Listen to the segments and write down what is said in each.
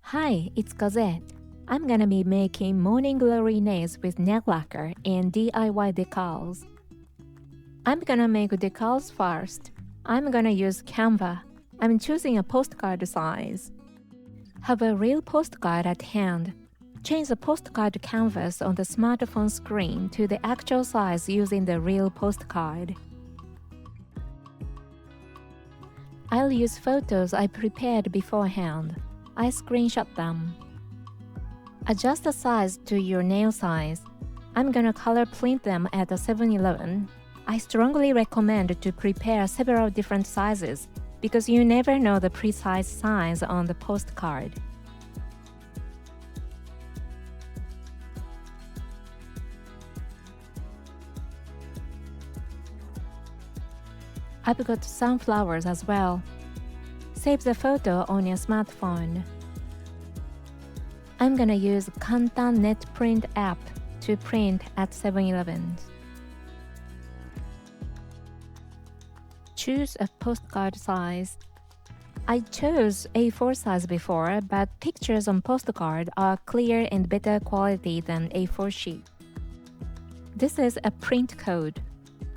Hi, it's Kozue. I'm gonna be making morning glory nails with nail lacquer and DIY decals. I'm gonna make decals first. I'm gonna use Canva. I'm choosing a postcard size. Have a real postcard at hand. Change the postcard canvas on the smartphone screen to the actual size using the real postcard. I'll use photos I prepared beforehand. I screenshot them. Adjust the size to your nail size. I'm gonna color print them at the 7-Eleven. I strongly recommend to prepare several different sizes because you never know the precise size on the postcard. I've got sunflowers as well. Save the photo on your smartphone. I'm gonna use CanDo Net Print app to print at 7-Eleven. Choose a postcard size. I chose A4 size before, but pictures on postcard are clear and better quality than A4 sheet. This is a print code.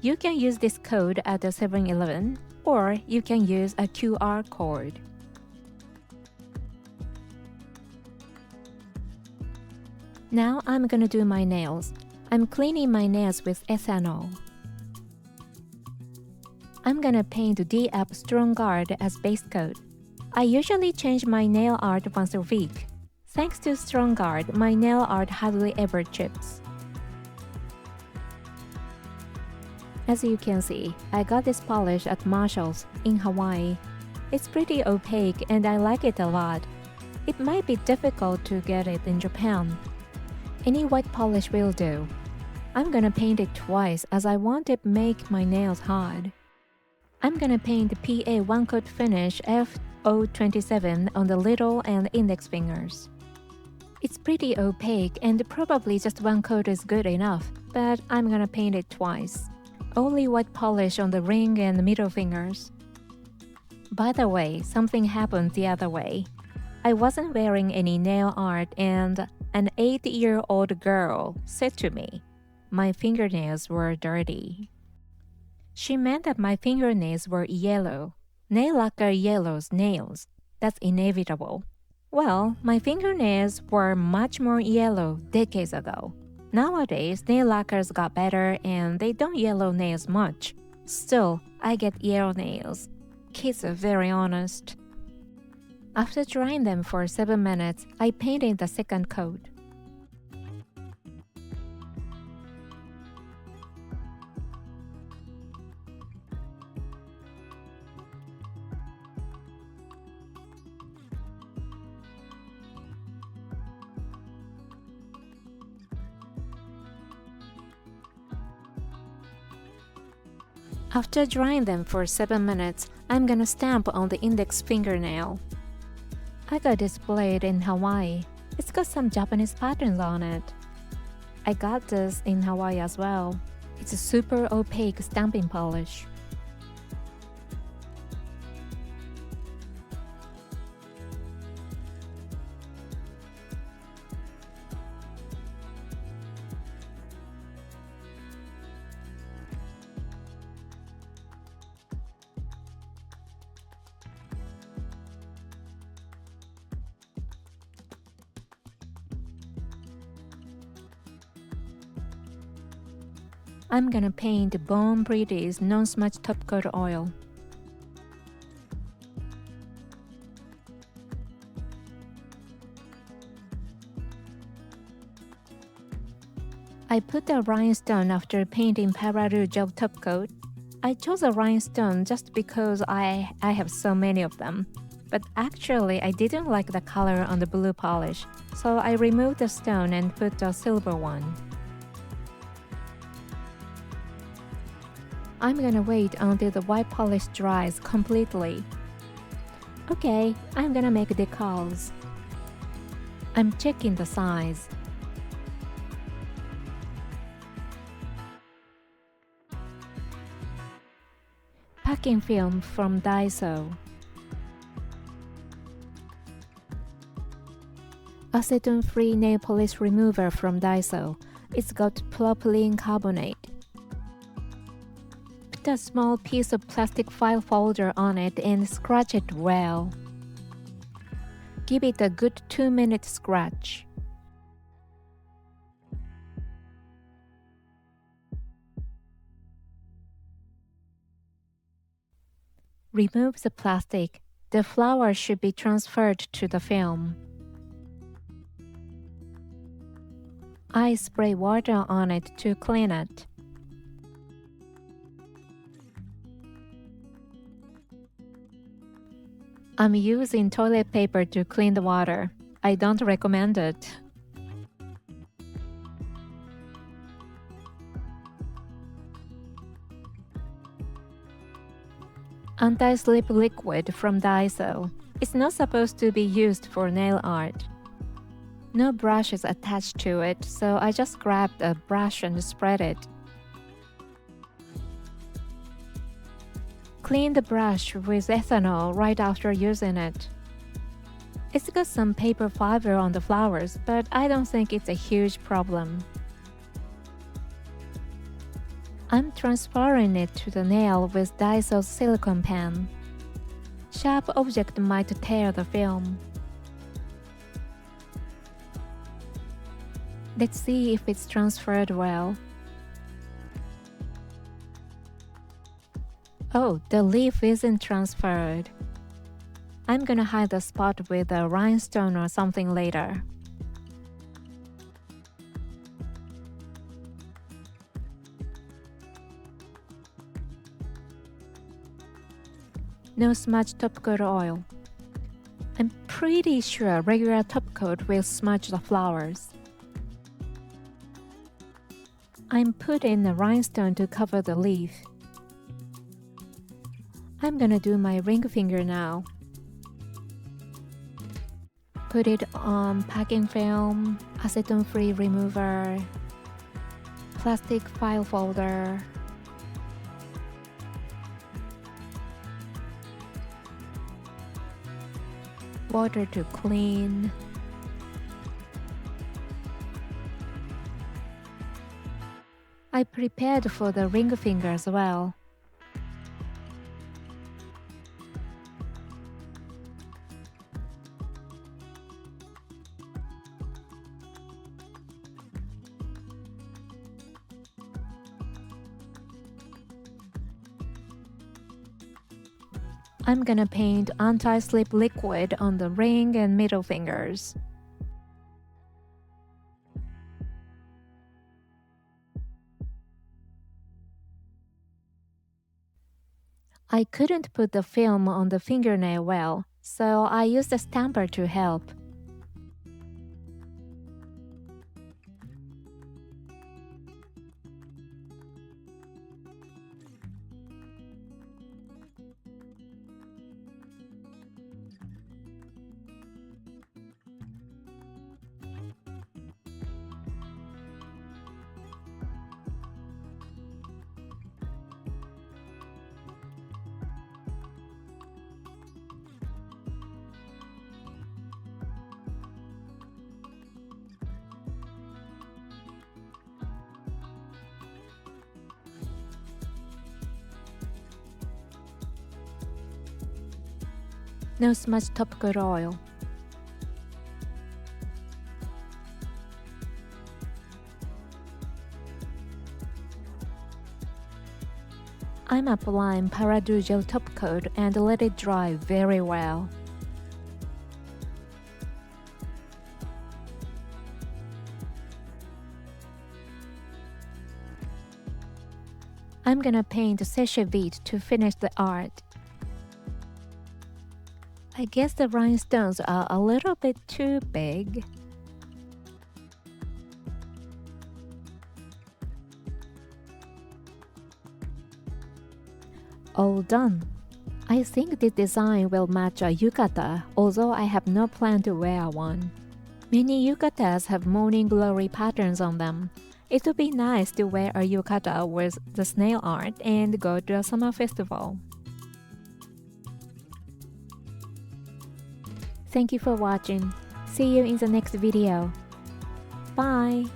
You can use this code at the 7-Eleven, or you can use a QR code. Now I'm gonna do my nails. I'm cleaning my nails with ethanol. I'm gonna paint D-App Strong Guard as base coat. I usually change my nail art once a week. Thanks to Strong Guard, my nail art hardly ever chips. As you can see, I got this polish at Marshall's in Hawaii. It's pretty opaque and I like it a lot. It might be difficult to get it in Japan. Any white polish will do. I'm gonna paint it twice as I want to make my nails hard. I'm gonna paint PA One Coat Finish F027 on the little and index fingers. It's pretty opaque and probably just one coat is good enough, but I'm gonna paint it twice. Only white polish on the ring and middle fingers. By the way, something happened the other way. I wasn't wearing any nail art and an 8-year-old girl said to me, my fingernails were dirty. She meant that my fingernails were yellow. Nail lacquer yellows nails. That's inevitable. Well, my fingernails were much more yellow decades ago. Nowadays, nail lacquers got better and they don't yellow nails much. Still, I get yellow nails. Kids are very honest. After drying them for 7 minutes, I painted the second coat. After drying them for 7 minutes, I'm gonna stamp on the index fingernail. I got this blade in Hawaii. It's got some Japanese patterns on it. I got this in Hawaii as well. It's a super opaque stamping polish. I'm gonna paint Bon Pretty's non-smudge top coat oil. I put a rhinestone after painting Pararu gel top coat. I chose a rhinestone just because I have so many of them. But actually I didn't like the color on the blue polish, so I removed the stone and put a silver one. I'm gonna wait until the white polish dries completely. Okay, I'm gonna make decals. I'm checking the size. Packing film from Daiso. acetone-free nail polish remover from Daiso. It's got propylene carbonate. Put a small piece of plastic file folder on it and scratch it well. Give it a good 2-minute scratch. Remove the plastic. The flower should be transferred to the film. I spray water on it to clean it. I'm using toilet paper to clean the water. I don't recommend it. Anti-slip liquid from Daiso. It's not supposed to be used for nail art. No brushes attached to it, so I just grabbed a brush and spread it. Clean the brush with ethanol right after using it. It's got some paper fiber on the flowers, but I don't think it's a huge problem. I'm transferring it to the nail with Daiso's silicone pen. Sharp object might tear the film. Let's see if it's transferred well. Oh, the leaf isn't transferred. I'm gonna hide the spot with a rhinestone or something later. No smudge top coat oil. I'm pretty sure regular top coat will smudge the flowers. I'm putting a rhinestone to cover the leaf. I'm gonna do my ring finger now. Put it on packing film, acetone-free remover, plastic file folder, water to clean. I prepared for the ring finger as well. I'm gonna paint anti-slip liquid on the ring and middle fingers. I couldn't put the film on the fingernail well, so I used a stamper to help. No smudge top coat oil. I'm applying Paradu gel top coat and let it dry very well. I'm gonna paint sachet vide to finish the art. I guess the rhinestones are a little bit too big. All done. I think this design will match a yukata, although I have no plan to wear one. Many yukatas have morning glory patterns on them. It would be nice to wear a yukata with the snail art and go to a summer festival. Thank you for watching. See you in the next video. Bye!